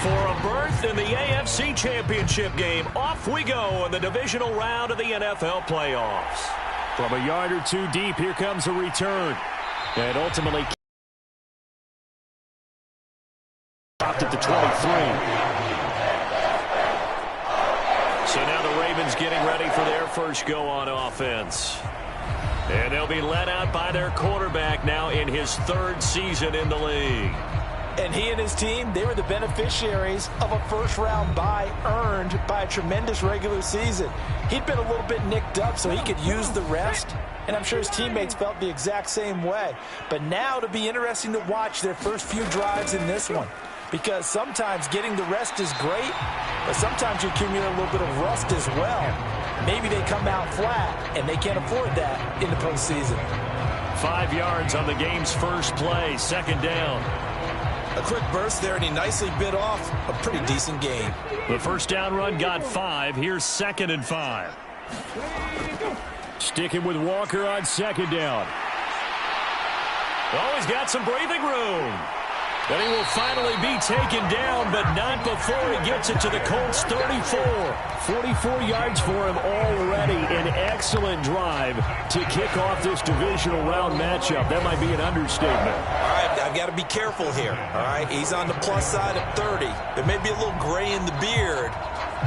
For a berth in the AFC Championship game, off we go in the divisional round of the NFL playoffs. From a yard or two deep, here comes a return. And ultimately stopped at the 23. So now the Ravens getting ready for their first go on offense. And they'll be led out by their quarterback now in his third season in the league. And he and his team, they were the beneficiaries of a first-round bye earned by a tremendous regular season. He'd been a little bit nicked up so he could use the rest, and I'm sure his teammates felt the exact same way. But now it'll be interesting to watch their first few drives in this one, because sometimes getting the rest is great, but sometimes you accumulate a little bit of rust as well. Maybe they come out flat, and they can't afford that in the postseason. 5 yards on the game's first play, second down. A quick burst there, and he nicely bit off a pretty decent gain. The first down run got 5. Here's 2nd and 5. Sticking with Walker on second down. Oh, he's got some breathing room. And he will finally be taken down, but not before he gets it to the Colts' 34. 44 yards for him already. An excellent drive to kick off this divisional round matchup. That might be an understatement. All right, I've got to be careful here. All right, he's on the plus side of 30. There may be a little gray in the beard,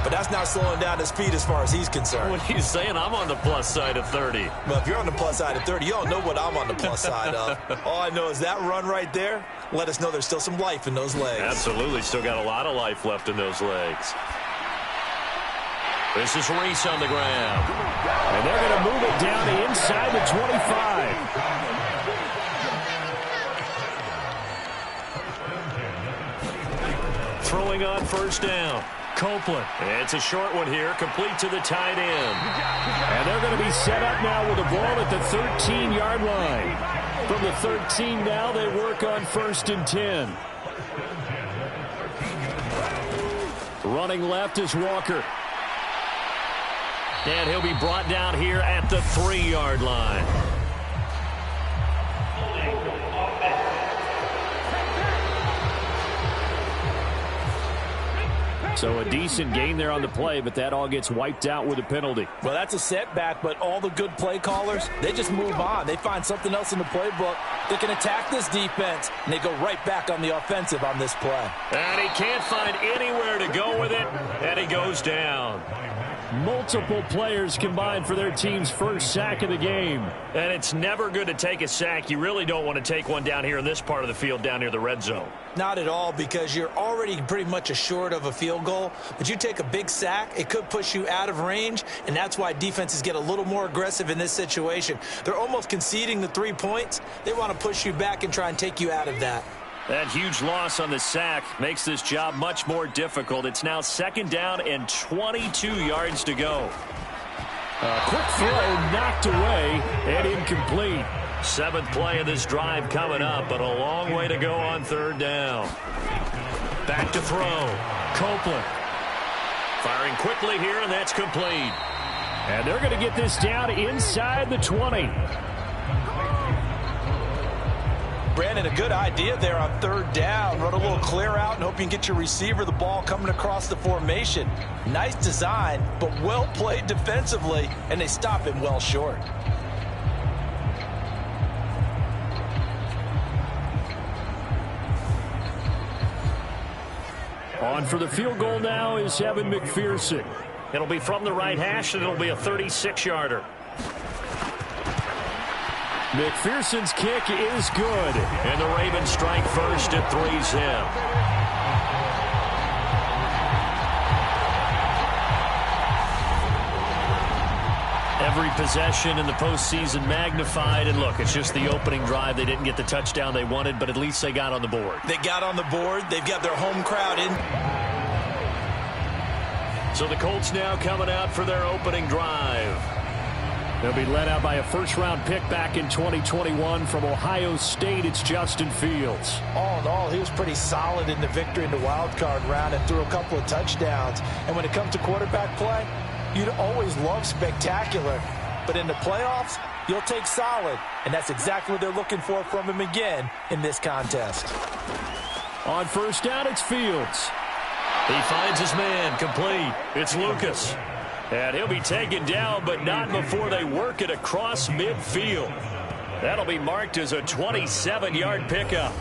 but that's not slowing down his speed as far as he's concerned. What are you saying? I'm on the plus side of 30. Well, if you're on the plus side of 30, you don't know what I'm on the plus side of. All I know is that run right there let us know there's still some life in those legs. Absolutely. Still got a lot of life left in those legs. This is Reese on the ground. And they're going to move it down inside the 25. Throwing on first down. Copeland. It's a short one here, complete to the tight end. And they're going to be set up now with the ball at the 13-yard line. From the 13 now, they work on 1st and 10. Running left is Walker. And he'll be brought down here at the 3-yard line. So a decent gain there on the play, but that all gets wiped out with a penalty. Well, that's a setback, but all the good play callers, they just move on. They find something else in the playbook. They can attack this defense, and they go right back on the offensive on this play. And he can't find anywhere to go with it, and he goes down. Multiple players combined for their team's first sack of the game. And it's never good to take a sack. You really don't want to take one down here in this part of the field down near the red zone. Not at all, because you're already pretty much assured of a field goal. But you take a big sack, it could push you out of range, and that's why defenses get a little more aggressive in this situation. They're almost conceding the 3 points. They want to push you back and try and take you out of that. That huge loss on the sack makes this job much more difficult. It's now 2nd down and 22 yards to go. A quick throw knocked away and incomplete. 7th play of this drive coming up, but a long way to go on 3rd down. Back to throw. Copeland. Firing quickly here, and that's complete. And they're going to get this down inside the 20. Brandon, a good idea there on 3rd down. Run a little clear out and hope you can get your receiver the ball coming across the formation. Nice design, but well played defensively, and they stop him well short. On for the field goal now is Evan McPherson. It'll be from the right hash, and it'll be a 36-yarder. McPherson's kick is good. And the Ravens strike first at 3-zip. Every possession in the postseason magnified. And look, it's just the opening drive. They didn't get the touchdown they wanted, but at least they got on the board. They got on the board. They've got their home crowd in. So the Colts now coming out for their opening drive. They'll be led out by a first-round pick back in 2021 from Ohio State. It's Justin Fields. All in all, he was pretty solid in the victory in the wild card round and threw a couple of touchdowns. And when it comes to quarterback play, you'd always love spectacular. But in the playoffs, you'll take solid. And that's exactly what they're looking for from him again in this contest. On 1st down, it's Fields. He finds his man, complete. It's Lucas. And he'll be taken down, but not before they work it across midfield. That'll be marked as a 27-yard pickup.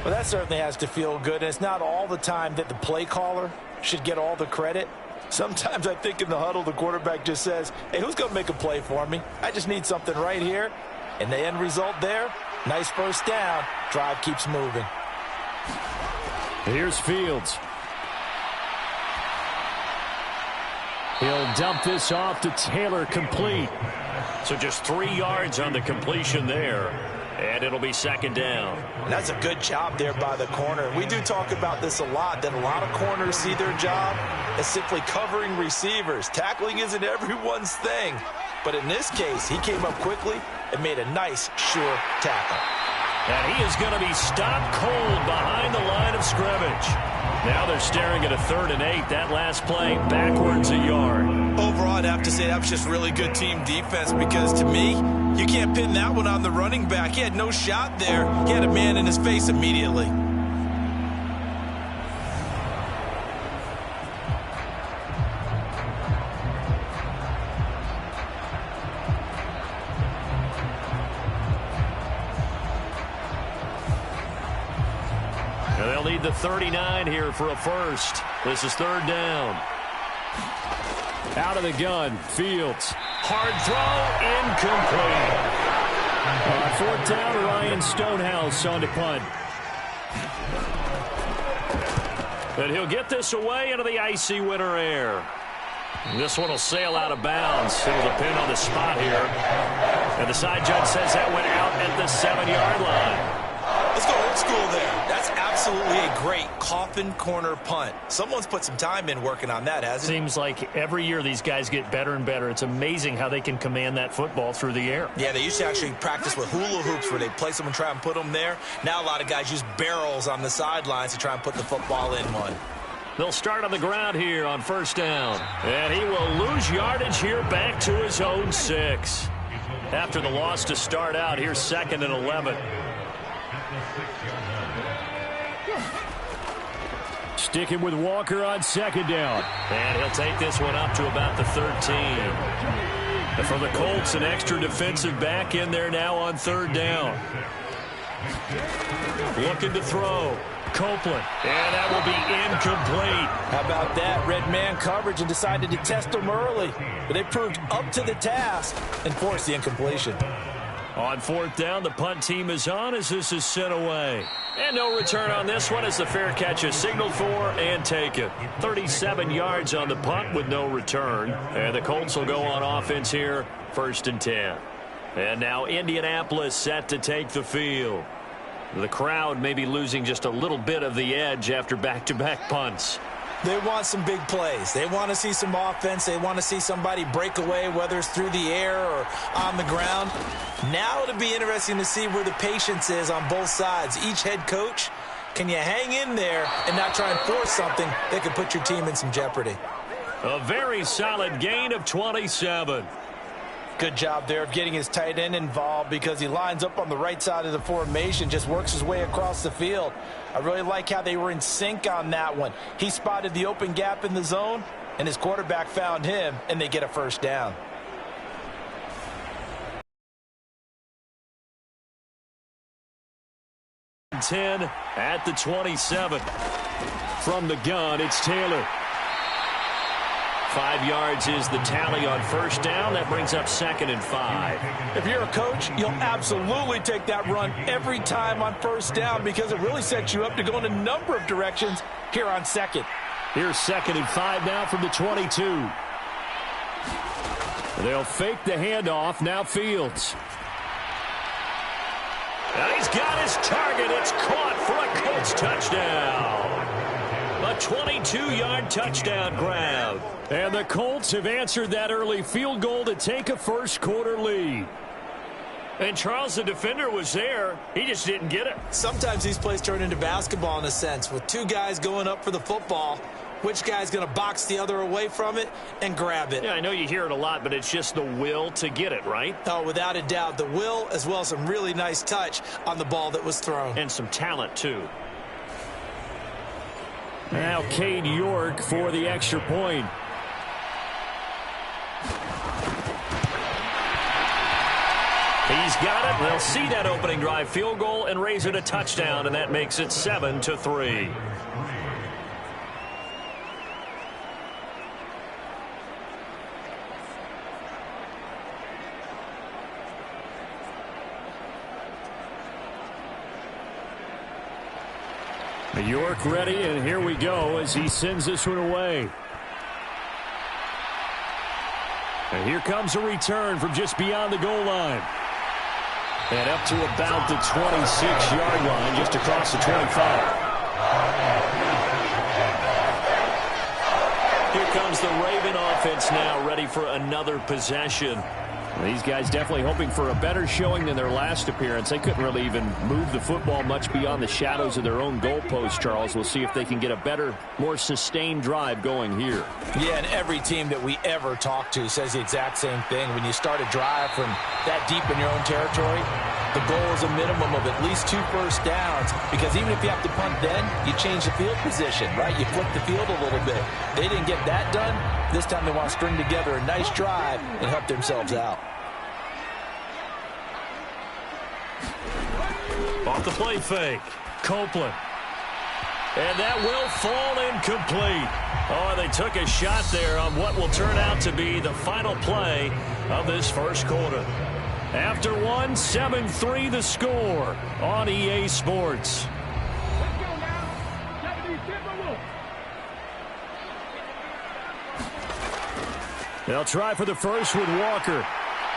Well, that certainly has to feel good. And it's not all the time that the play caller should get all the credit. Sometimes I think in the huddle, the quarterback just says, hey, who's going to make a play for me? I just need something right here. And the end result there, nice first down. Drive keeps moving. Here's Fields. He'll dump this off to Taylor, complete. So just 3 yards on the completion there. And it'll be second down. And that's a good job there by the corner. We do talk about this a lot, that a lot of corners see their job as simply covering receivers. Tackling isn't everyone's thing. But in this case, he came up quickly and made a nice, sure tackle. And he is going to be stopped cold behind the line of scrimmage. Now they're staring at a 3rd and 8. That last play, backwards a yard. Overall, I'd have to say that was just really good team defense because, to me, you can't pin that one on the running back. He had no shot there. He had a man in his face immediately. And they'll need the 39 here for a first. This is 3rd down. Out of the gun, Fields. Hard throw, incomplete. On 4th down, Ryan Stonehouse on to punt. And he'll get this away into the icy winter air. And this one will sail out of bounds. It'll depend on the spot here. And the side judge says that went out at the 7-yard line. Let's go old school there. That's absolutely a great coffin corner punt. Someone's put some time in working on that, hasn't it? Seems like every year these guys get better and better. It's amazing how they can command that football through the air. Yeah, they used to actually practice with hula hoops where they place them and try and put them there. Now a lot of guys use barrels on the sidelines to try and put the football in one. They'll start on the ground here on 1st down. And he will lose yardage here back to his own 6. After the loss to start out, here's 2nd and 11. Sticking with Walker on 2nd down. And he'll take this one up to about the 13. And for the Colts, an extra defensive back in there now on 3rd down. Looking to throw. Copeland. And that will be incomplete. How about that? Red man coverage and decided to test them early. But they proved up to the task and forced the incompletion. On 4th down, the punt team is on as this is sent away. And no return on this one as the fair catch is signaled for and taken. 37 yards on the punt with no return. And the Colts will go on offense here, 1st and 10. And now Indianapolis set to take the field. The crowd may be losing just a little bit of the edge after back-to-back punts. They want some big plays. They want to see some offense. They want to see somebody break away, whether it's through the air or on the ground. Now it'll be interesting to see where the patience is on both sides. Each head coach, can you hang in there and not try and force something that could put your team in some jeopardy? A very solid gain of 27. Good job there of getting his tight end involved because he lines up on the right side of the formation, just works his way across the field. I really like how they were in sync on that one. He spotted the open gap in the zone, and his quarterback found him, and they get a 1st down. -10 at the 27. From the gun, it's Taylor. 5 yards is the tally on 1st down. That brings up 2nd and 5. If you're a coach, you'll absolutely take that run every time on 1st down because it really sets you up to go in a number of directions here on 2nd. Here's 2nd and 5 now from the 22. They'll fake the handoff. Now Fields. And he's got his target. It's caught for a Colts touchdown. A 22-yard touchdown grab. And the Colts have answered that early field goal to take a first-quarter lead. And Charles, the defender, was there. He just didn't get it. Sometimes these plays turn into basketball in a sense. With two guys going up for the football, which guy's going to box the other away from it and grab it? Yeah, I know you hear it a lot, but it's just the will to get it, right? Oh, without a doubt. The will as well as some really nice touch on the ball that was thrown. And some talent, too. Now Cade York for the extra point. He's got it. They'll see that opening drive field goal and raise it a touchdown, and that makes it 7-3. York ready, and here we go as he sends this one away. And here comes a return from just beyond the goal line. And up to about the 26-yard line, just across the 25. Here comes the Raven offense now, ready for another possession. These guys definitely hoping for a better showing than their last appearance. They couldn't really even move the football much beyond the shadows of their own goalpost, Charles. We'll see if they can get a better, more sustained drive going here. Yeah, and every team that we ever talk to says the exact same thing. When you start a drive from that deep in your own territory, the goal is a minimum of at least 2 first downs, because even if you have to punt then, you change the field position, right? You flip the field a little bit. They didn't get that done. This time they want to string together a nice drive and help themselves out. Off the play fake, Copeland. And that will fall incomplete. Oh, they took a shot there on what will turn out to be the final play of this first quarter. After one, 7-3 the score on EA Sports. They'll try for the first with Walker.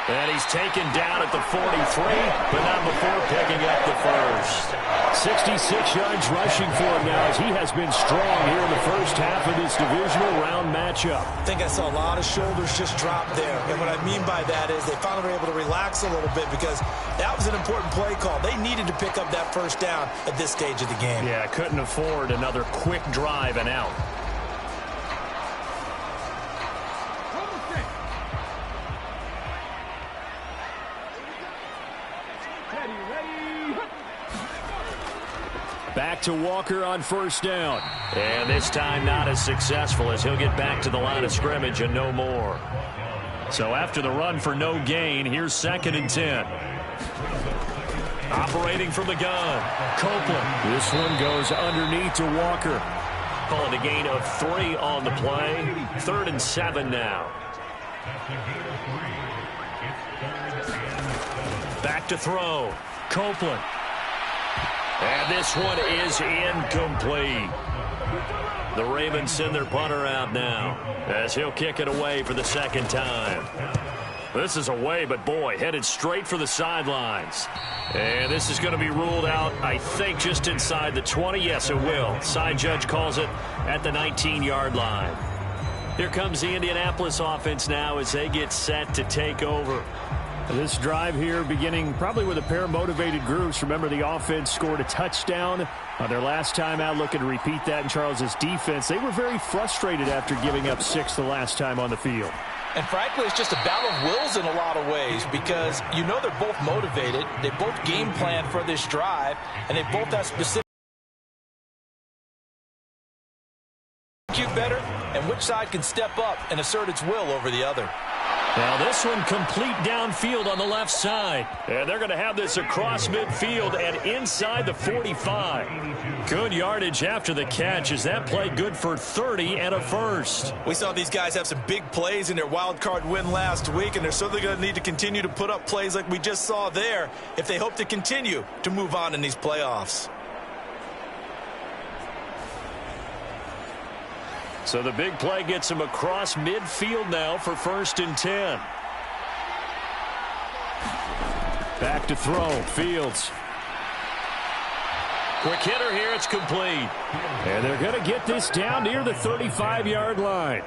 And he's taken down at the 43, but not before picking up the first. 66 yards rushing for him now as he has been strong here in the first half of this divisional round matchup. I think I saw a lot of shoulders just drop there. And what I mean by that is they finally were able to relax a little bit, because that was an important play call. They needed to pick up that first down at this stage of the game. Yeah, couldn't afford another quick drive and out. Back to Walker on first down. And this time not as successful, as he'll get back to the line of scrimmage and no more. So after the run for no gain, here's 2nd and 10. Operating from the gun, Copeland. This one goes underneath to Walker. Calling a gain of 3 on the play. 3rd and 7 now. Back to throw, Copeland. And this one is incomplete. The Ravens send their punter out now as he'll kick it away for the 2nd time. This is away, but boy, headed straight for the sidelines. And this is going to be ruled out, I think, just inside the 20. Yes, it will. Side judge calls it at the 19-yard line. Here comes the Indianapolis offense now as they get set to take over. This drive here beginning probably with a pair of motivated groups. Remember, the offense scored a touchdown on their last time out. Looking to repeat that in Charles's defense. They were very frustrated after giving up 6 the last time on the field. And frankly, it's just a battle of wills in a lot of ways, because you know they're both motivated. They both game plan for this drive, and they both have specific better, and which side can step up and assert its will over the other. Now this one complete downfield on the left side. And they're going to have this across midfield and inside the 45. Good yardage after the catch. Is that play good for 30 and a first? We saw these guys have some big plays in their wild card win last week, and they're certainly going to need to continue to put up plays like we just saw there if they hope to continue to move on in these playoffs. So the big play gets him across midfield now for 1st and 10. Back to throw, Fields. Quick hitter here, it's complete. And they're going to get this down near the 35-yard line.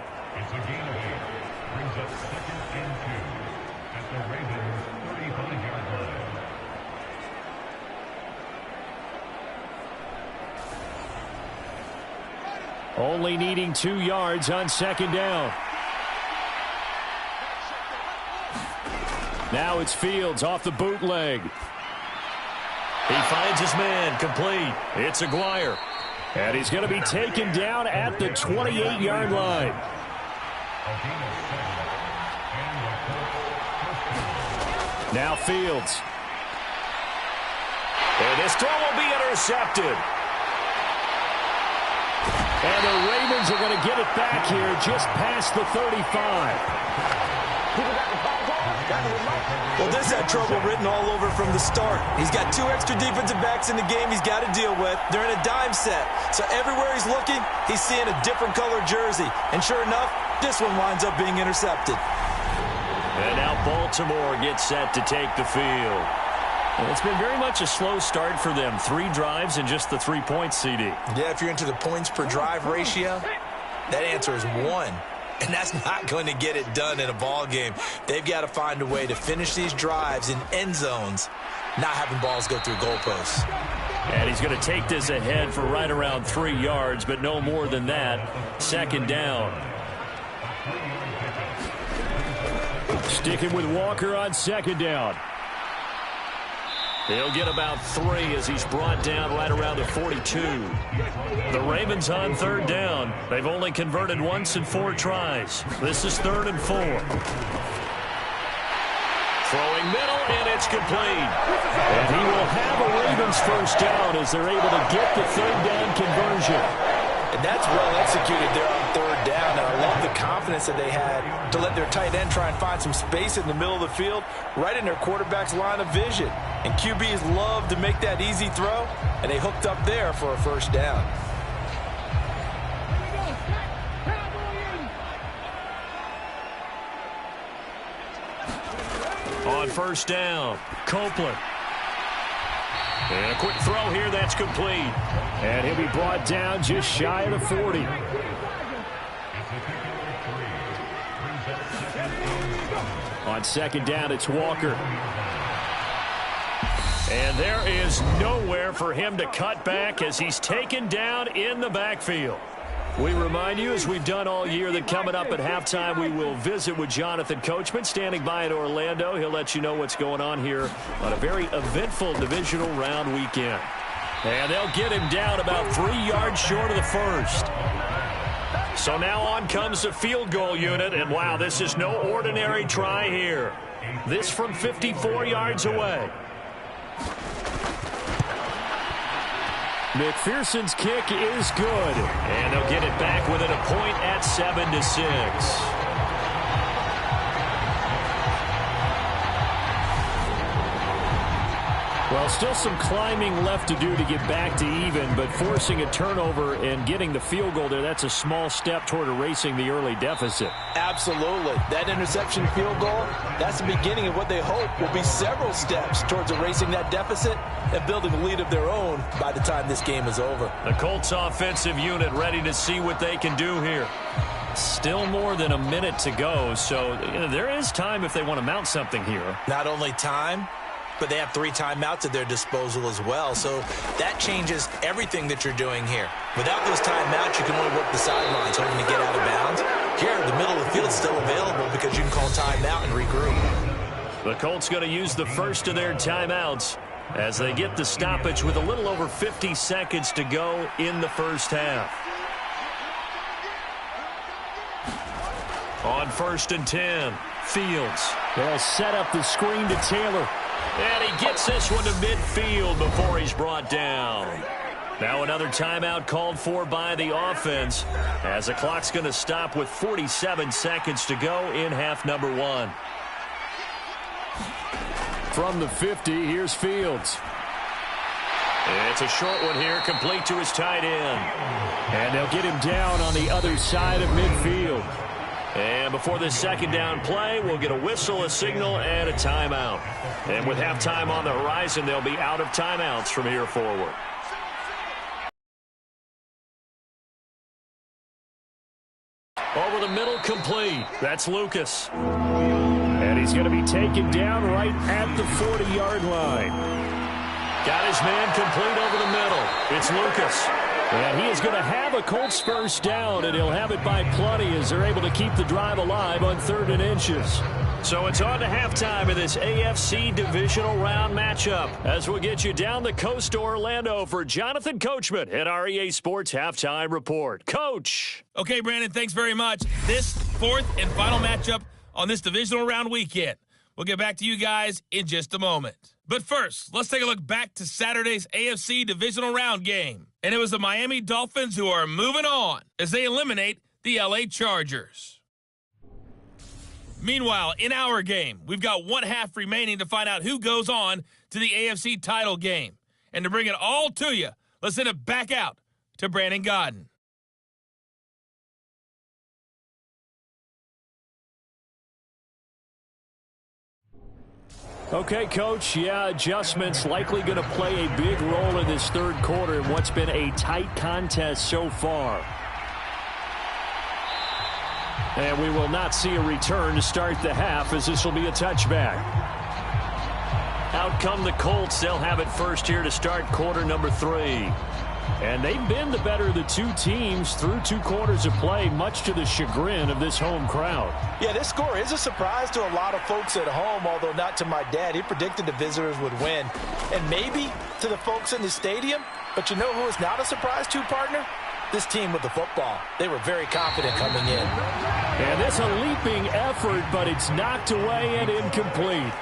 Only needing 2 yards on 2nd down. Now it's Fields off the bootleg. He finds his man, complete. It's Aguirre. And he's going to be taken down at the 28-yard line. Now Fields. And this throw will be intercepted. And the Ravens are going to get it back here just past the 35. Well, this had trouble written all over from the start. He's got 2 extra defensive backs in the game he's got to deal with. They're in a dime set. So everywhere he's looking, he's seeing a different color jersey. And sure enough, this one winds up being intercepted. And now Baltimore gets set to take the field. Well, it's been very much a slow start for them. 3 drives and just the 3 points, CD. Yeah, if you're into the points per drive ratio, that answer is 1. And that's not going to get it done in a ball game. They've got to find a way to finish these drives in end zones, not having balls go through goalposts. And he's going to take this ahead for right around 3 yards, but no more than that. 2nd down. Sticking with Walker on 2nd down. He'll get about 3 as he's brought down right around the 42. The Ravens on 3rd down. They've only converted once in 4 tries. This is 3rd and 4. Throwing middle, and it's complete. And he will have a Ravens 1st down as they're able to get the 3rd down conversion. And that's well executed there on 3rd down. And I love the confidence that they had to let their tight end try and find some space in the middle of the field, right in their quarterback's line of vision. And QBs love to make that easy throw, and they hooked up there for a 1st down. On 1st down, Copeland. And a quick throw here, that's complete. And he'll be brought down just shy of the 40. On 2nd down, it's Walker. And there is nowhere for him to cut back as he's taken down in the backfield. We remind you, as we've done all year, that coming up at halftime, we will visit with Jonathan Coachman, standing by in Orlando. He'll let you know what's going on here on a very eventful divisional round weekend. And they'll get him down about 3 yards short of the 1st. So now on comes the field goal unit, and wow, this is no ordinary try here. This from 54 yards away. McPherson's kick is good. And they'll get it back within a point at 7-6. Well, still some climbing left to do to get back to even, but forcing a turnover and getting the field goal there, that's a small step toward erasing the early deficit. Absolutely. That interception field goal, that's the beginning of what they hope will be several steps towards erasing that deficit and building a lead of their own by the time this game is over. The Colts offensive unit ready to see what they can do here. Still more than a minute to go, so there is time if they want to mount something here. Not only time, but they have 3 timeouts at their disposal as well. So that changes everything that you're doing here. Without those timeouts, you can only work the sidelines hoping to get out of bounds. Here, the middle of the field is still available because you can call timeout and regroup. The Colts going to use the first of their timeouts as they get the stoppage with a little over 50 seconds to go in the 1st half. On 1st and 10, Fields. They'll set up the screen to Taylor. And he gets this one to midfield before he's brought down. Now another timeout called for by the offense as the clock's going to stop with 47 seconds to go in half number 1. From the 50, here's Fields. It's a short one here, complete to his tight end. And they'll get him down on the other side of midfield. And before this 2nd down play, we'll get a whistle, a signal, and a timeout. And with halftime on the horizon, they'll be out of timeouts from here forward. Over the middle, complete. That's Lucas. And he's going to be taken down right at the 40-yard line. Got his man complete over the middle. It's Lucas. And he is going to have a Colts 1st down, and he'll have it by plenty as they're able to keep the drive alive on 3rd and inches. So it's on to halftime of this AFC divisional round matchup as we'll get you down the coast to Orlando for Jonathan Coachman at our EA Sports Halftime Report. Coach. Okay, Brandon, thanks very much. This fourth and final matchup on this divisional round weekend. We'll get back to you guys in just a moment. But first, let's take a look back to Saturday's AFC divisional round game. And it was the Miami Dolphins who are moving on as they eliminate the LA Chargers. Meanwhile, in our game, we've got one half remaining to find out who goes on to the AFC title game. And to bring it all to you, let's send it back out to Brandon Godden. Okay, Coach, adjustments likely going to play a big role in this third quarter in what's been a tight contest so far. And we will not see a return to start the half as this will be a touchback. Out come the Colts. They'll have it first here to start quarter number 3. And they've been the better of the two teams through 2 quarters of play, much to the chagrin of this home crowd. Yeah, this score is a surprise to a lot of folks at home, although not to my dad. He predicted the visitors would win. And maybe to the folks in the stadium. But you know who is not a surprise to, partner? This team with the football. They were very confident coming in. And it's a leaping effort, but it's knocked away and incomplete.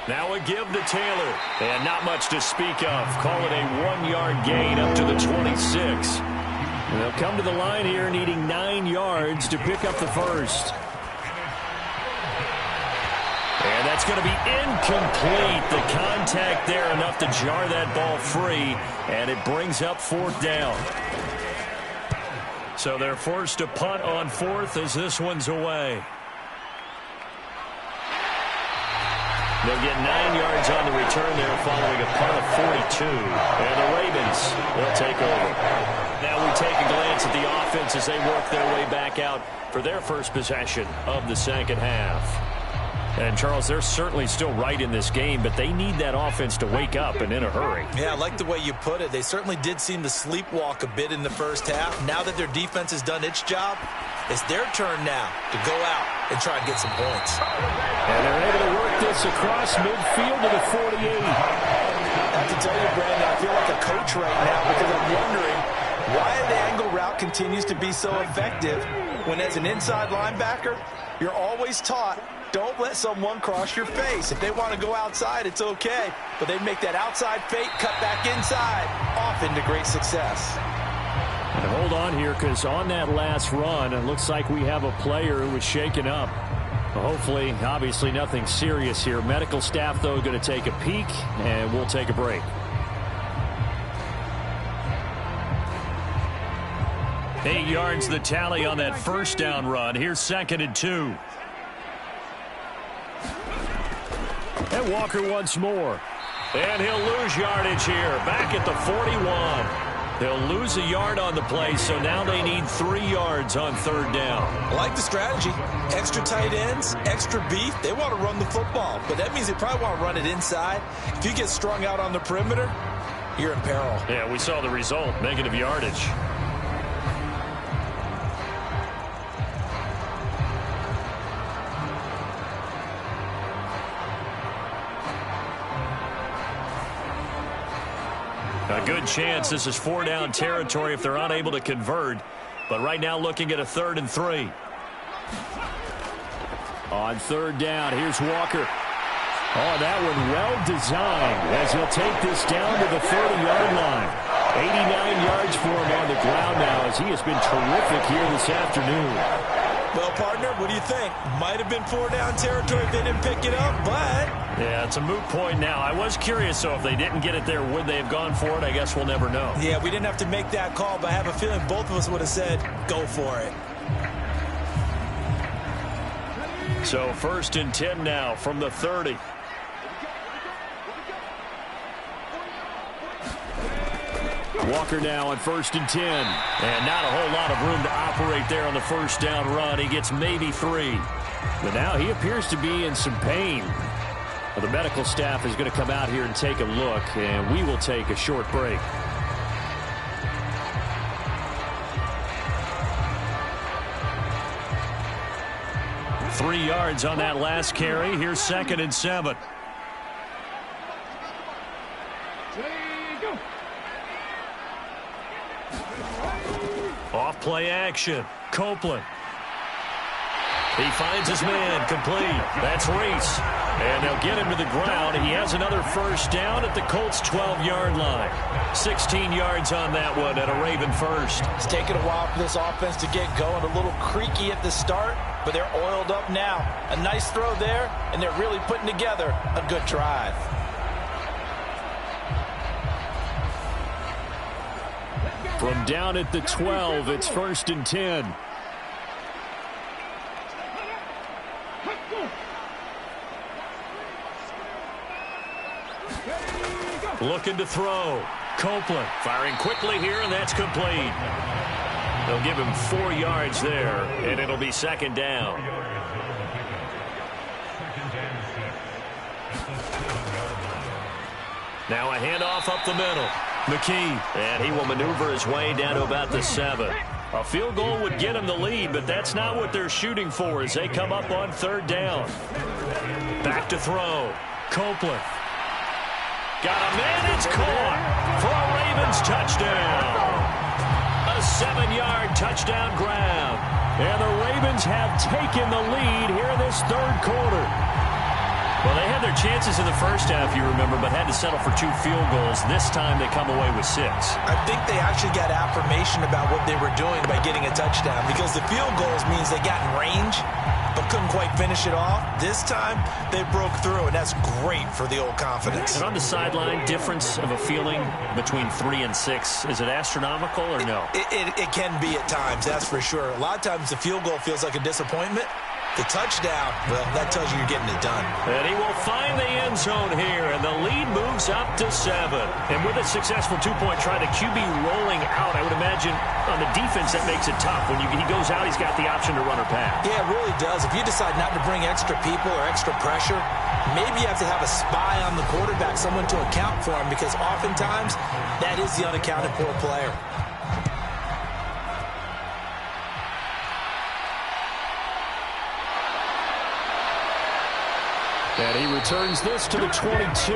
Now a give to Taylor. And not much to speak of. Call it a 1-yard gain up to the 26. They'll come to the line here needing 9 yards to pick up the first. And that's going to be incomplete. The contact there enough to jar that ball free, and it brings up 4th down. So they're forced to punt on 4th as this one's away. They'll get 9 yards on the return there following a punt of 42. And the Ravens will take over. Now we take a glance at the offense as they work their way back out for their first possession of the second half. And, Charles, they're certainly still right in this game, but they need that offense to wake up and in a hurry. Yeah, I like the way you put it. They certainly did seem to sleepwalk a bit in the first half. Now that their defense has done its job, it's their turn now to go out and try and get some points. And they're able to work this across midfield to the 48. I have to tell you, Brandon, I feel like a coach right now because I'm wondering why the angle route continues to be so effective when, as an inside linebacker, you're always taught, don't let someone cross your face. If they want to go outside, it's okay. But they make that outside fake, cut back inside, often to great success. And hold on here, because on that last run, it looks like we have a player who was shaken up. Hopefully, obviously nothing serious here. Medical staff, though, going to take a peek, and we'll take a break. Eight yards the tally on that first down run. Here's 2nd and 2. And Walker once more. And he'll lose yardage here. Back at the 41. They'll lose a yard on the play, so now they need 3 yards on 3rd down. I like the strategy. Extra tight ends, extra beef. They want to run the football, but that means they probably want to run it inside. If you get strung out on the perimeter, you're in peril. Yeah, we saw the result, negative yardage. A good chance this is 4-down territory if they're unable to convert. But right now looking at a 3rd and 3. On 3rd down, here's Walker. Oh, that one well designed as he'll take this down to the 30-yard line. 89 yards for him on the ground now as he has been terrific here this afternoon. Well, partner, what do you think? Might have been 4-down territory if they didn't pick it up, but... Yeah, it's a moot point now. I was curious, so if they didn't get it there, would they have gone for it? I guess we'll never know. Yeah, we didn't have to make that call, but I have a feeling both of us would have said, go for it. So 1st and 10 now from the 30. Walker now on 1st and 10. And not a whole lot of room to operate there on the 1st down run. He gets maybe 3. But now he appears to be in some pain. Well, the medical staff is going to come out here and take a look, and we will take a short break. 3 yards on that last carry. Here's 2nd and 7. Off play action. Copeland. He finds his man complete. That's Reese. And they'll get him to the ground. He has another first down at the Colts' 12-yard line. 16 yards on that one at a Raven first. It's taken a while for this offense to get going. A little creaky at the start, but they're oiled up now. A nice throw there, and they're really putting together a good drive. From down at the 12, it's 1st and 10. Looking to throw. Copeland firing quickly here, and that's complete. They'll give him 4 yards there, and it'll be 2nd down. Now a handoff up the middle. McKee, and he will maneuver his way down to about the 7. A field goal would get him the lead, but that's not what they're shooting for as they come up on 3rd down. Back to throw. Copeland. Got him, and it's caught for a Ravens touchdown. A 7-yard touchdown grab. And the Ravens have taken the lead here in this 3rd quarter. Well, they had their chances in the first half, you remember, but had to settle for 2 field goals. This time they come away with 6. I think they actually got affirmation about what they were doing by getting a touchdown, because the field goals means they got in range but couldn't quite finish it off. This time they broke through, and that's great for the old confidence. And on the sideline, difference of a feeling between 3 and 6, is it astronomical or no? It can be at times, that's for sure. A lot of times the field goal feels like a disappointment. The touchdown, well, that tells you you're getting it done. And he will find the end zone here, and the lead moves up to 7. And with a successful 2-point try, the QB rolling out, I would imagine on the defense that makes it tough. When he goes out, he's got the option to run or pass. Yeah, it really does. If you decide not to bring extra people or extra pressure, maybe you have to have a spy on the quarterback, someone to account for him, because oftentimes that is the unaccounted for player. And he returns this to the 22.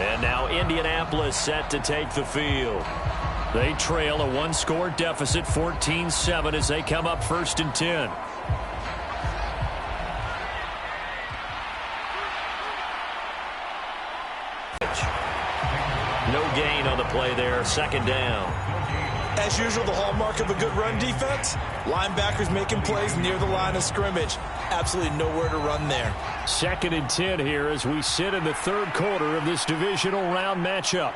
And now Indianapolis set to take the field. They trail a 1-score deficit, 14-7, as they come up 1st and 10. No gain on the play there, 2nd down. As usual, the hallmark of a good run defense, linebackers making plays near the line of scrimmage. Absolutely nowhere to run there. 2nd and 10 here as we sit in the 3rd quarter of this divisional round matchup.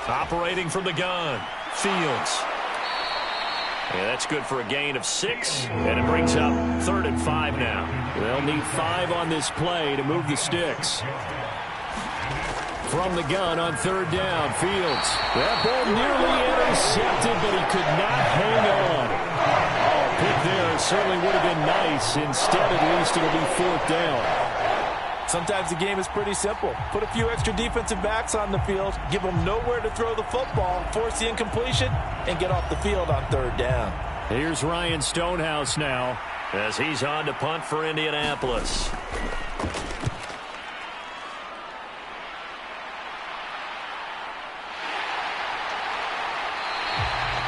Operating from the gun, Fields. Yeah, that's good for a gain of 6, and it brings up 3rd and 5 now. They'll need 5 on this play to move the sticks. From the gun on 3rd down, Fields. That ball nearly intercepted, but he could not hang on. Oh, pick there certainly would have been nice. Instead, at least it'll be 4th down. Sometimes the game is pretty simple. Put a few extra defensive backs on the field, give them nowhere to throw the football, force the incompletion, and get off the field on 3rd down. Here's Ryan Stonehouse now, as he's on to punt for Indianapolis.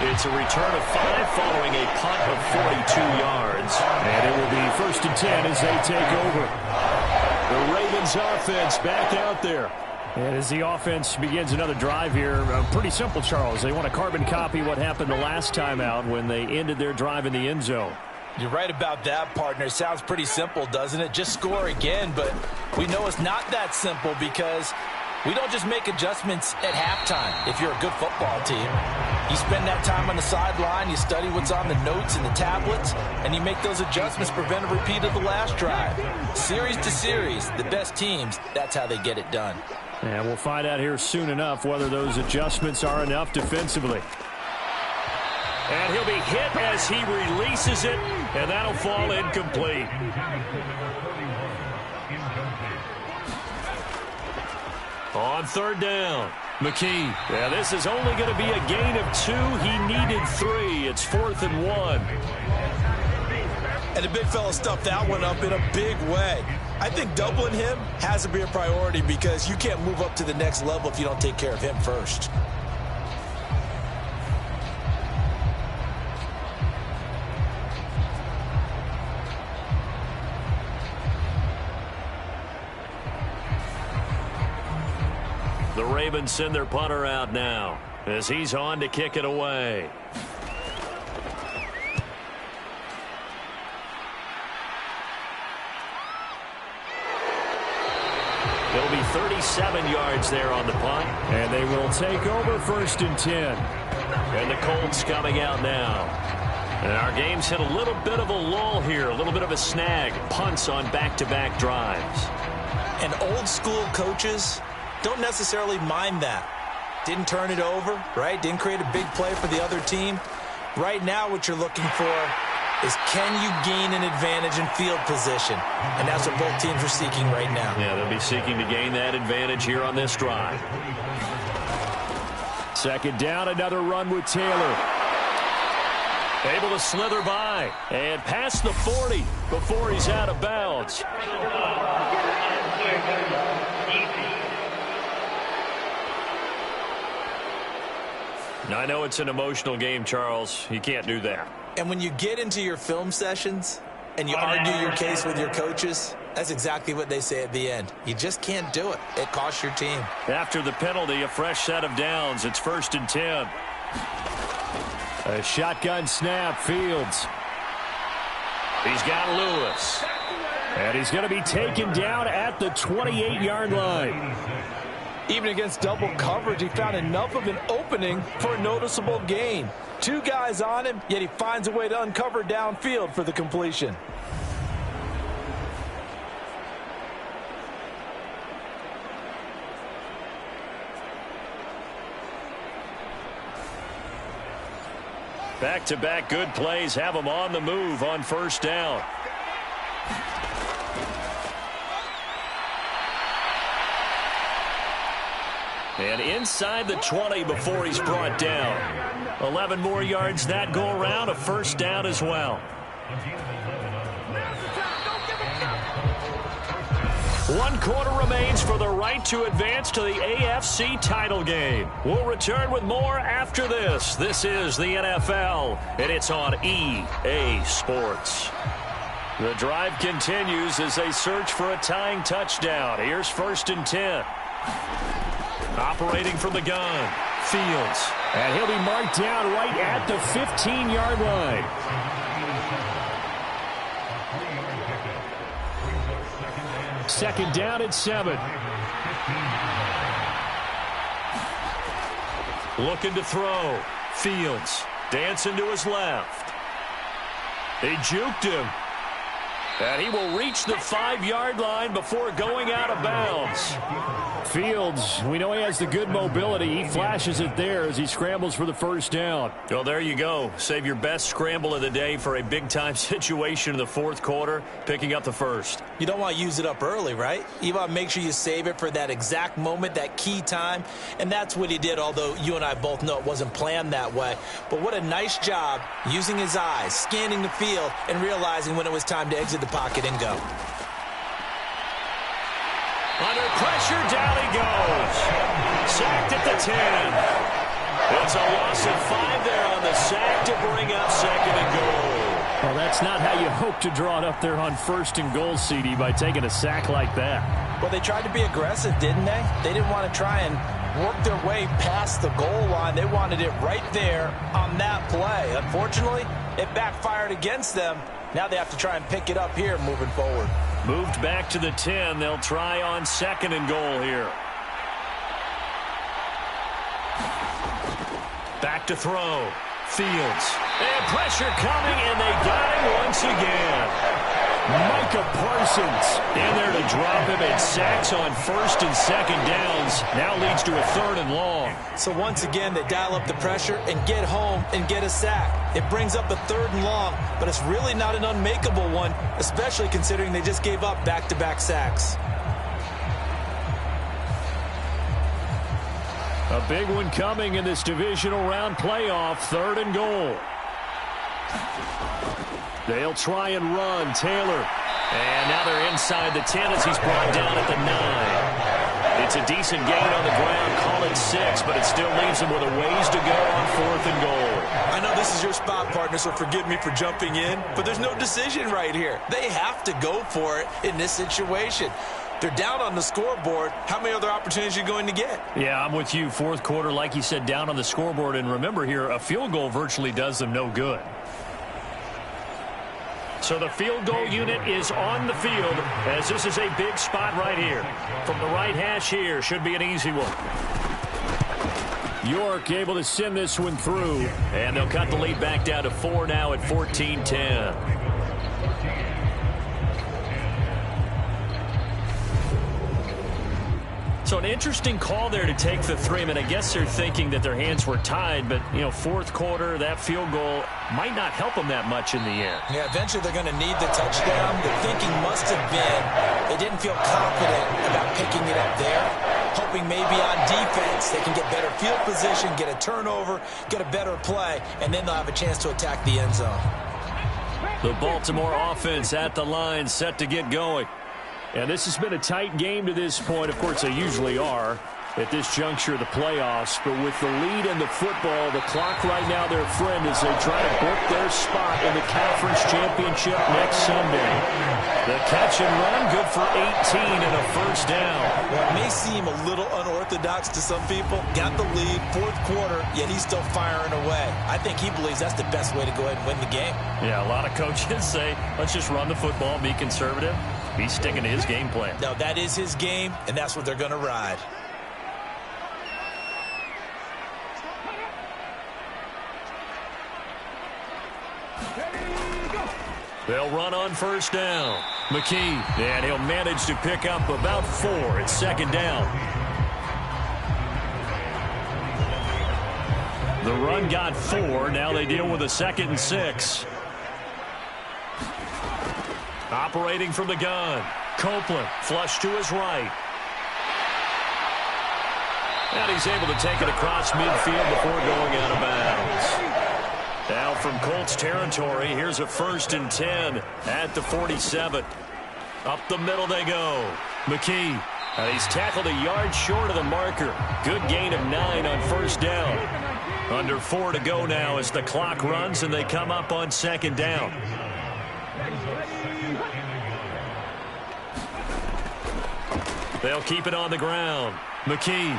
It's a return of 5 following a punt of 42 yards. And it will be 1st and 10 as they take over. The Ravens offense back out there. And as the offense begins another drive here, pretty simple, Charles. They want to carbon copy what happened the last time out when they ended their drive in the end zone. You're right about that, partner. It sounds pretty simple, doesn't it? Just score again, but we know it's not that simple because we don't just make adjustments at halftime if you're a good football team. You spend that time on the sideline, you study what's on the notes and the tablets, and you make those adjustments, prevent a repeat of the last drive. Series to series, the best teams, that's how they get it done. And we'll find out here soon enough whether those adjustments are enough defensively. And he'll be hit as he releases it, and that'll fall incomplete. On 3rd down, McKee. Yeah, this is only going to be a gain of 2. He needed 3. It's 4th and 1. And the big fella stuffed that one up in a big way. I think doubling him has to be a priority because you can't move up to the next level if you don't take care of him first. The Ravens send their punter out now as he's on to kick it away. It'll be 37 yards there on the punt. And they will take over 1st and 10. And the Colts coming out now. And our game's hit a little bit of a lull here, a little bit of a snag. Punts on back-to-back drives. And old school coaches don't necessarily mind that. Didn't turn it over, right? Didn't create a big play for the other team. Right now what you're looking for is can you gain an advantage in field position? And that's what both teams are seeking right now. Yeah, they'll be seeking to gain that advantage here on this drive. 2nd down, another run with Taylor. Able to slither by and past the 40 before he's out of bounds. I know it's an emotional game, Charles. You can't do that. And when you get into your film sessions and you argue your case with your coaches, that's exactly what they say at the end. You just can't do it. It costs your team. After the penalty, a fresh set of downs. It's 1st and 10. A shotgun snap, Fields. He's got Lewis. And he's going to be taken down at the 28-yard line. Even against double coverage, he found enough of an opening for a noticeable gain. 2 guys on him, yet he finds a way to uncover downfield for the completion. Back-to-back good plays have him on the move on 1st down. And inside the 20 before he's brought down. 11 more yards that go around, a 1st down as well. 1 quarter remains for the right to advance to the AFC title game. We'll return with more after this. This is the NFL, and it's on EA Sports. The drive continues as they search for a tying touchdown. Here's 1st and 10. Operating from the gun, Fields. And he'll be marked down right at the 15-yard line. Second down at 7. Looking to throw. Fields dancing to his left. They juked him. And he will reach the 5-yard line before going out of bounds. Fields, we know he has the good mobility. He flashes it there as he scrambles for the 1st down. Well, there you go. Save your best scramble of the day for a big-time situation in the 4th quarter, picking up the 1st. You don't want to use it up early, right? You want to make sure you save it for that exact moment, that key time. And that's what he did, although you and I both know it wasn't planned that way. But what a nice job using his eyes, scanning the field, and realizing when it was time to exit the pocket and go. Under pressure, down he goes. Sacked at the 10. It's a loss of 5 there on the sack to bring up 2nd and goal. Well, that's not how you hope to draw it up there on 1st and goal, CD, by taking a sack like that. Well, they tried to be aggressive, didn't they? They didn't want to try and work their way past the goal line. They wanted it right there on that play. Unfortunately, it backfired against them. Now they have to try and pick it up here moving forward. Moved back to the 10. They'll try on 2nd and goal here. Back to throw. Fields. And pressure coming, and they got him once again. Micah Parsons in there to drop him, and sacks on 1st and 2nd downs. Now leads to a 3rd and long. So once again, they dial up the pressure and get home and get a sack. It brings up a 3rd and long, but it's really not an unmakeable one, especially considering they just gave up back-to-back sacks. A big one coming in this divisional round playoff, 3rd and goal. They'll try and run. Taylor. And now they're inside the 10 as he's brought down at the 9. It's a decent gain on the ground. Call it 6, but it still leaves him with a ways to go on 4th and goal. I know this is your spot, partner, so forgive me for jumping in, but there's no decision right here. They have to go for it in this situation. They're down on the scoreboard. How many other opportunities are you going to get? Yeah, I'm with you. 4th quarter, like you said, down on the scoreboard. And remember here, a field goal virtually does them no good. So the field goal unit is on the field as this is a big spot right here. From the right hash here, should be an easy one. York able to send this one through. And they'll cut the lead back down to 4 now at 14-10. So an interesting call there to take the 3. I mean, I guess they're thinking that their hands were tied, but, you know, 4th quarter, that field goal might not help them that much in the end. Yeah, eventually they're going to need the touchdown. The thinking must have been they didn't feel confident about picking it up there, hoping maybe on defense they can get better field position, get a turnover, get a better play, and then they'll have a chance to attack the end zone. The Baltimore offense at the line, set to get going. And this has been a tight game to this point. Of course, they usually are at this juncture of the playoffs. But with the lead in the football, the clock right now their friend as they try to book their spot in the conference championship next Sunday. The catch and run, good for 18 and a 1st down. Well, it may seem a little unorthodox to some people. Got the lead, 4th quarter, yet he's still firing away. I think he believes that's the best way to go ahead and win the game. Yeah, a lot of coaches say, let's just run the football, be conservative. He's sticking to his game plan. No, that is his game, and that's what they're going to ride. They'll run on 1st down. McKee, and he'll manage to pick up about 4. It's 2nd down. The run got 4. Now they deal with a 2nd and 6. Operating from the gun. Copeland, flush to his right. And he's able to take it across midfield before going out of bounds. Now from Colts territory, here's a 1st and 10 at the 47. Up the middle they go. McKee, and he's tackled a yard short of the marker. Good gain of 9 on 1st down. Under 4 to go now as the clock runs and they come up on 2nd down. They'll keep it on the ground. McKee.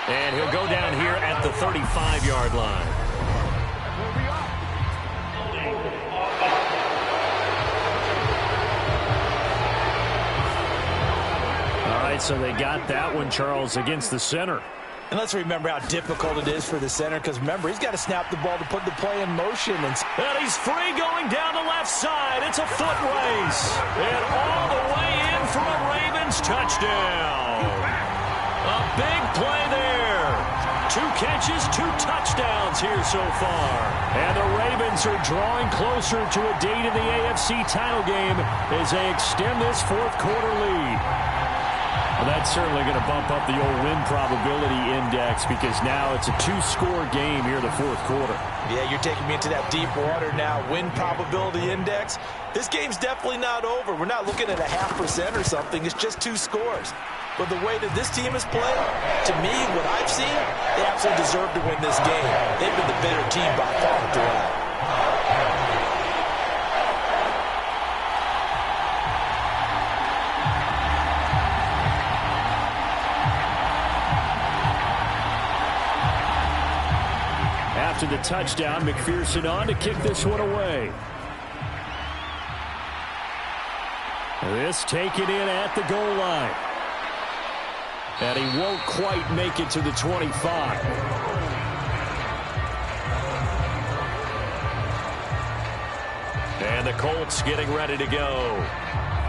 And he'll go down here at the 35-yard line. All right, so they got that one, Charles, against the center. And let's remember how difficult it is for the center, because remember, he's got to snap the ball to put the play in motion. And he's free going down the left side. It's a foot race. And all the way in for a Ravens touchdown. A big play there. 2 catches, 2 touchdowns here so far. And the Ravens are drawing closer to a date in the AFC title game as they extend this 4th quarter lead. Well, that's certainly going to bump up the old win probability index because now it's a 2-score game here in the 4th quarter. Yeah, you're taking me into that deep water now. Win probability index. This game's definitely not over. We're not looking at a 0.5% or something. It's just 2 scores. But the way that this team has played, to me, what I've seen, they absolutely deserve to win this game. They've been the better team by far throughout. After the touchdown, McPherson on to kick this one away. This taken in at the goal line. And he won't quite make it to the 25. And the Colts getting ready to go.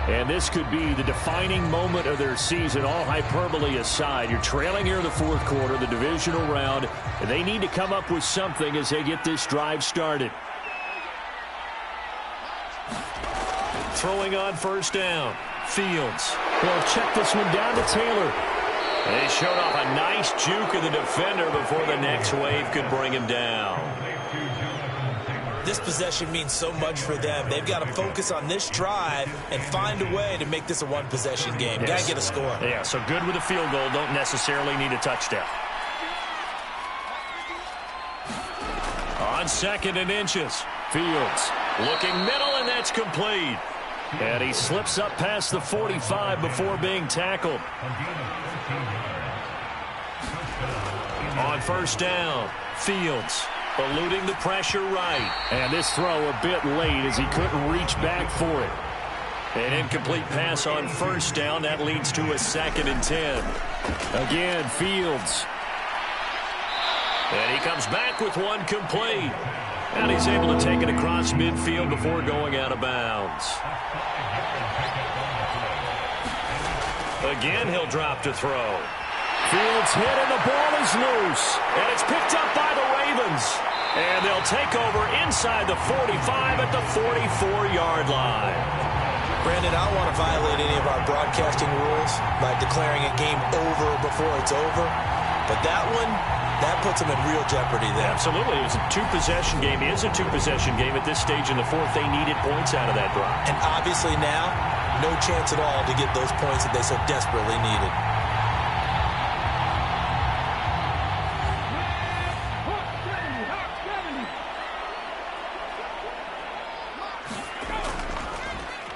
And this could be the defining moment of their season, all hyperbole aside. You're trailing here in the 4th quarter, the divisional round, and they need to come up with something as they get this drive started. Throwing on 1st down. Fields. Well, check this one down to Taylor. They showed off a nice juke of the defender before the next wave could bring him down. This possession means so much for them. They've got to focus on this drive and find a way to make this a one-possession game. Yes. Got to get a score. Yeah, so good with a field goal. Don't necessarily need a touchdown. On 2nd and inches, Fields looking middle, and that's complete. And he slips up past the 45 before being tackled. On 1st down, Fields eluding the pressure right. And this throw a bit late as he couldn't reach back for it. An incomplete pass on 1st down. That leads to a 2nd and 10. Again, Fields. And he comes back with one complete. And he's able to take it across midfield before going out of bounds. Again, he'll drop to throw. Fields hit and the ball is loose. And it's picked up by the Ravens. And they'll take over inside the 45 at the 44-yard line. Brandon, I don't want to violate any of our broadcasting rules by declaring a game over before it's over. But that one, that puts them in real jeopardy there. Absolutely. It was a two-possession game. It is a two-possession game at this stage in the fourth. They needed points out of that drive. And obviously now, no chance at all to get those points that they so desperately needed.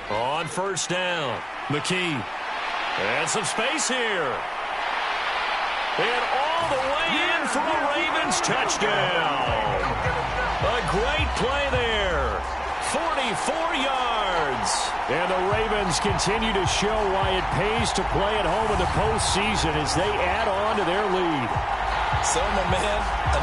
On 1st down, McKee. And some space here. And all the way in for a Ravens touchdown. A great play there. 44 yards. And the Ravens continue to show why it pays to play at home in the postseason as they add on to their lead. So, my man,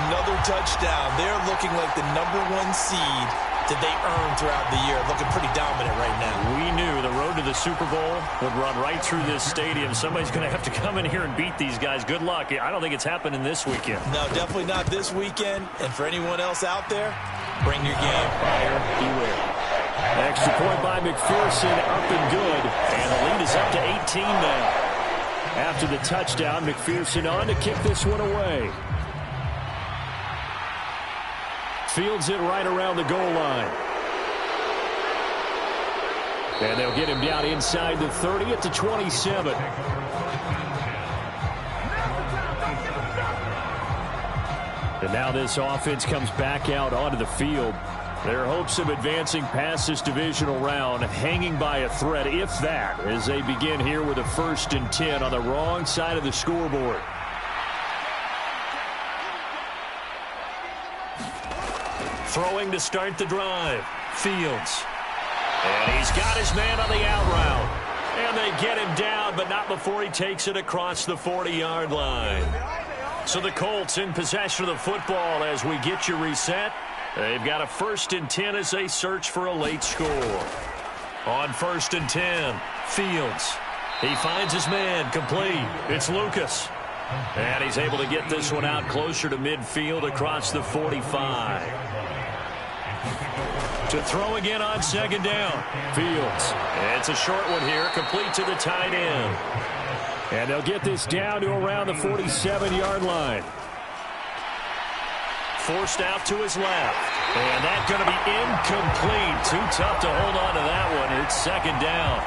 another touchdown. They're looking like the #1 seed that they earned throughout the year. Looking pretty dominant right now. We knew the road to the Super Bowl would run right through this stadium. Somebody's going to have to come in here and beat these guys. Good luck. I don't think it's happening this weekend. No, definitely not this weekend. And for anyone else out there, bring your game. Buyer beware. Extra point by McPherson, up and good. And the lead is up to 18 now. After the touchdown, McPherson on to kick this one away. Fields it right around the goal line. And they'll get him down inside the 30 at the 27. And now this offense comes back out onto the field. Their hopes of advancing past this divisional round hanging by a thread, if that, as they begin here with a 1st and 10 on the wrong side of the scoreboard. Throwing to start the drive. Fields. And he's got his man on the out route. And they get him down, but not before he takes it across the 40-yard line. So the Colts in possession of the football as we get you reset. They've got a 1st and 10 as they search for a late score. On 1st and 10, Fields. He finds his man complete. It's Lucas. And he's able to get this one out closer to midfield across the 45. To throw again on 2nd down. Fields. It's a short one here, complete to the tight end. And they'll get this down to around the 47-yard line. Forced out to his left. And that's going to be incomplete. Too tough to hold on to that one. It's 2nd down.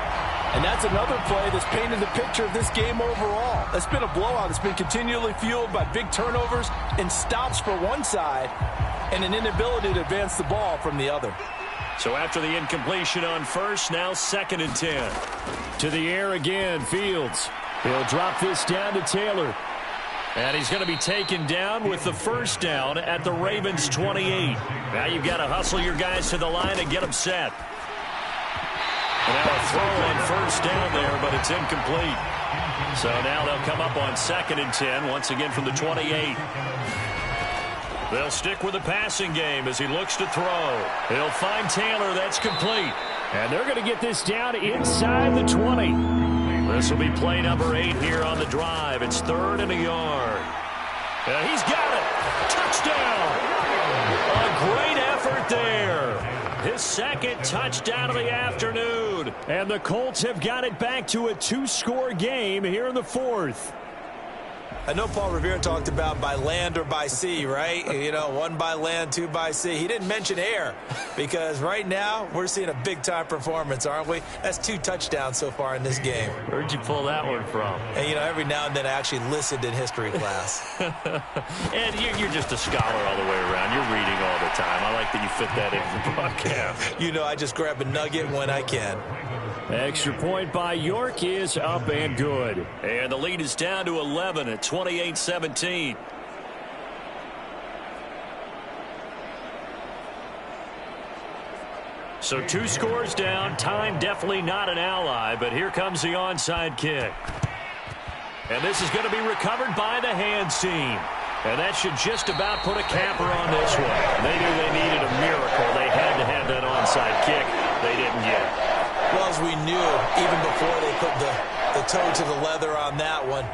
And that's another play that's painted the picture of this game overall. It's been a blowout. It's been continually fueled by big turnovers and stops for one side and an inability to advance the ball from the other. So after the incompletion on 1st, now 2nd and 10. To the air again, Fields. He'll drop this down to Taylor. And he's going to be taken down with the 1st down at the Ravens 28. Now you've got to hustle your guys to the line and get them set. And now a throw on 1st down there, but it's incomplete. So now they'll come up on 2nd and 10, once again from the 28. They'll stick with the passing game as he looks to throw. He'll find Taylor. That's complete. And they're going to get this down inside the 20. This will be play number 8 here on the drive. It's 3rd and a yard. He's got it. Touchdown. A great effort there. His 2nd touchdown of the afternoon. And the Colts have got it back to a 2-score game here in the 4th. I know Paul Revere talked about by land or by sea, right? You know, 1 by land, 2 by sea. He didn't mention air because right now we're seeing a big-time performance, aren't we? That's 2 touchdowns so far in this game. Where'd you pull that one from? And, you know, every now and then I actually listened in history class. And you're just a scholar all the way around. You're reading all the time. I like that you fit that in the broadcast. You know, I just grab a nugget when I can. Extra point by York is up and good. And the lead is down to 11 at 28-17. So 2 scores down. Time definitely not an ally, but here comes the onside kick. And this is going to be recovered by the hands team. And that should just about put a capper on this one. They knew they needed a miracle. They had to have that onside kick. They didn't get it. Well, as we knew, even before they put the toe to the leather on that one,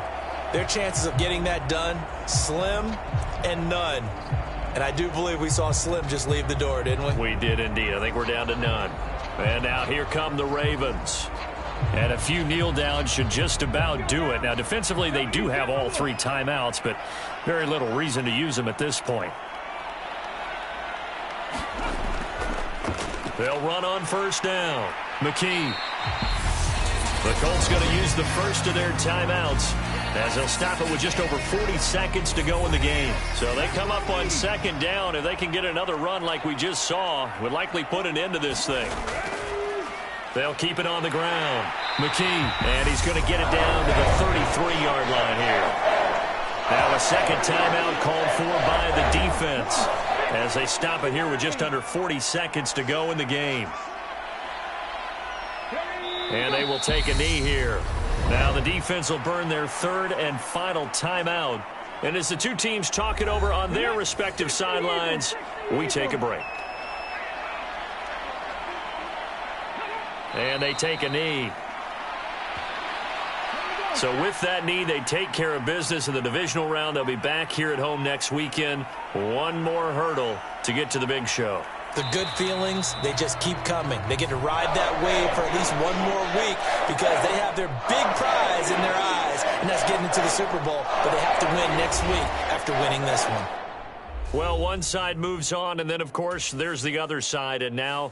their chances of getting that done, slim and none. And I do believe we saw Slim just leave the door, didn't we? We did indeed. I think we're down to none. And now here come the Ravens. And a few kneel downs should just about do it. Now, defensively, they do have all 3 timeouts, but very little reason to use them at this point. They'll run on first down. McKee. The Colts going to use the first of their timeouts as they'll stop it with just over 40 seconds to go in the game. So they come up on second down. If they can get another run like we just saw, would likely put an end to this thing. They'll keep it on the ground. McKee. And he's going to get it down to the 33-yard line here. Now a second timeout called for by the defense as they stop it here with just under 40 seconds to go in the game. And they will take a knee here. Now the defense will burn their 3rd and final timeout. And as the 2 teams talk it over on their respective sidelines, we take a break. And they take a knee. So with that knee, they take care of business in the divisional round. They'll be back here at home next weekend. One more hurdle to get to the big show. The good feelings, they just keep coming. They get to ride that wave for at least 1 more week because they have their big prize in their eyes, and that's getting into the Super Bowl. But they have to win next week after winning this one. Well, one side moves on, and then, of course, there's the other side. And now